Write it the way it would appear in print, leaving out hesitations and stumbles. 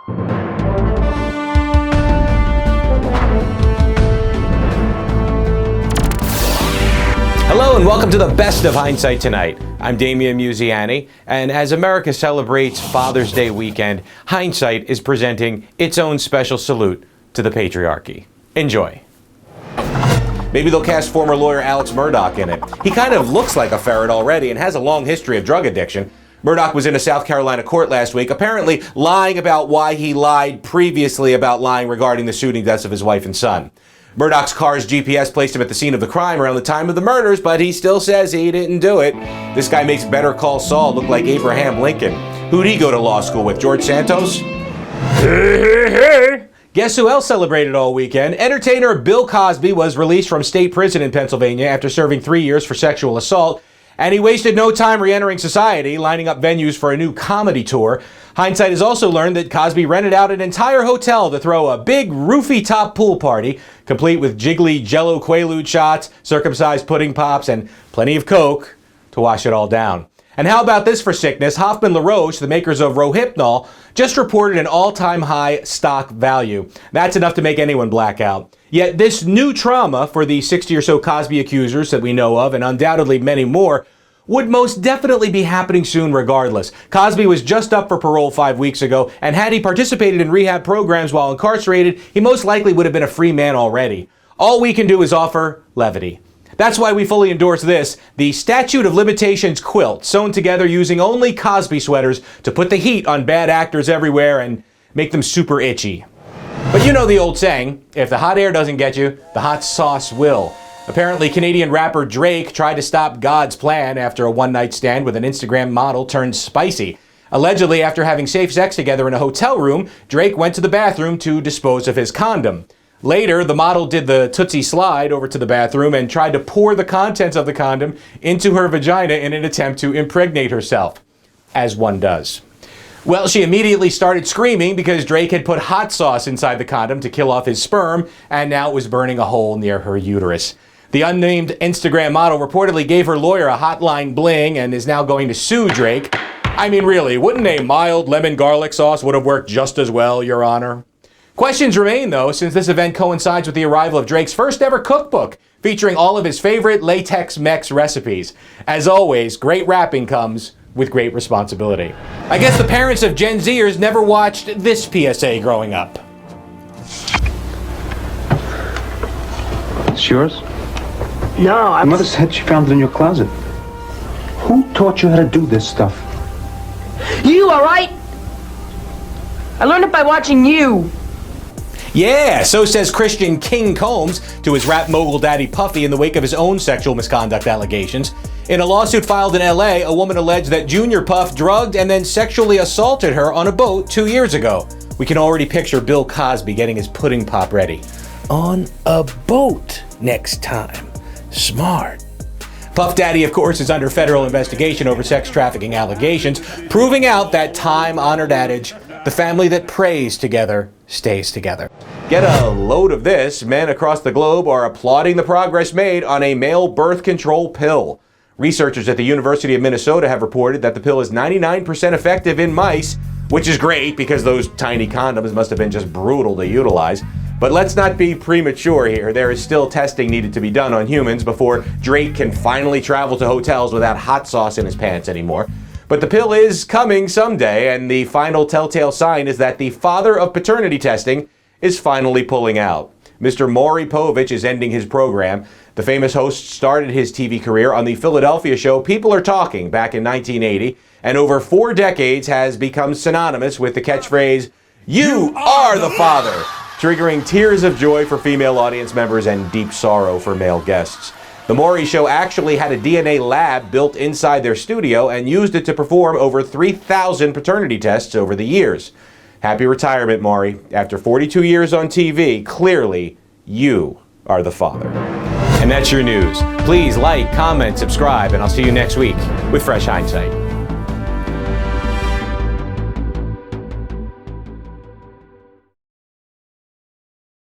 Hello and welcome to the best of Hindsight tonight. I'm Damian Muziani, and as America celebrates Father's Day weekend, Hindsight is presenting its own special salute to the patriarchy. Enjoy. Maybe they'll cast former lawyer Alex Murdaugh in it. He kind of looks like a ferret already and has a long history of drug addiction. Murdaugh was in a South Carolina court last week, apparently lying about why he lied previously about lying regarding the shooting deaths of his wife and son. Murdaugh's car's GPS placed him at the scene of the crime around the time of the murders, but he still says he didn't do it. This guy makes Better Call Saul look like Abraham Lincoln. Who'd he go to law school with, George Santos? Guess who else celebrated all weekend? Entertainer Bill Cosby was released from state prison in Pennsylvania after serving 3 years for sexual assault. And he wasted no time re-entering society, lining up venues for a new comedy tour. Hindsight has also learned that Cosby rented out an entire hotel to throw a big roofy-top pool party, complete with jiggly Jell-O Quaalude shots, circumcised pudding pops, and plenty of Coke to wash it all down. And how about this for sickness? Hoffman LaRoche, the makers of Rohypnol, just reported an all-time high stock value. That's enough to make anyone black out. Yet this new trauma for the 60 or so Cosby accusers that we know of, and undoubtedly many more, would most definitely be happening soon regardless. Cosby was just up for parole 5 weeks ago, and had he participated in rehab programs while incarcerated, he most likely would have been a free man already. All we can do is offer levity. That's why we fully endorse this, the Statute of Limitations quilt, sewn together using only Cosby sweaters to put the heat on bad actors everywhere and make them super itchy. But you know the old saying, if the hot air doesn't get you, the hot sauce will. Apparently, Canadian rapper Drake tried to stop God's plan after a one-night stand with an Instagram model turned spicy. Allegedly, after having safe sex together in a hotel room, Drake went to the bathroom to dispose of his condom. Later, the model did the Tootsie Slide over to the bathroom and tried to pour the contents of the condom into her vagina in an attempt to impregnate herself, as one does. Well, she immediately started screaming because Drake had put hot sauce inside the condom to kill off his sperm, and now it was burning a hole near her uterus. The unnamed Instagram model reportedly gave her lawyer a hotline bling and is now going to sue Drake. I mean, really, wouldn't a mild lemon garlic sauce would have worked just as well, Your Honor? Questions remain, though, since this event coincides with the arrival of Drake's first ever cookbook, featuring all of his favorite latex Mex recipes. As always, great rapping comes with great responsibility. I guess the parents of Gen Zers never watched this PSA growing up. It's yours? No, Your mother said she found it in your closet. Who taught you how to do this stuff? You, all right? I learned it by watching you. Yeah, so says Christian King Combs to his rap mogul daddy Puffy in the wake of his own sexual misconduct allegations. In a lawsuit filed in LA, a woman alleged that Junior Puff drugged and then sexually assaulted her on a boat 2 years ago. We can already picture Bill Cosby getting his pudding pop ready. On a boat next time. Smart. Puff Daddy, of course, is under federal investigation over sex trafficking allegations, proving out that time-honored adage, the family that prays together stays together. Get a load of this. Men across the globe are applauding the progress made on a male birth control pill. Researchers at the University of Minnesota have reported that the pill is 99% effective in mice, which is great because those tiny condoms must have been just brutal to utilize. But let's not be premature here. There is still testing needed to be done on humans before Drake can finally travel to hotels without hot sauce in his pants anymore. But the pill is coming someday, and the final telltale sign is that the father of paternity testing is finally pulling out. Mr. Maury Povich is ending his program. The famous host started his TV career on the Philadelphia show People Are Talking back in 1980, and over 4 decades has become synonymous with the catchphrase, "You are the father," triggering tears of joy for female audience members and deep sorrow for male guests. The Maury Show actually had a DNA lab built inside their studio and used it to perform over 3,000 paternity tests over the years. Happy retirement, Maury. After 42 years on TV, clearly you are the father. And that's your news. Please like, comment, subscribe, and I'll see you next week with Fresh Hindsight.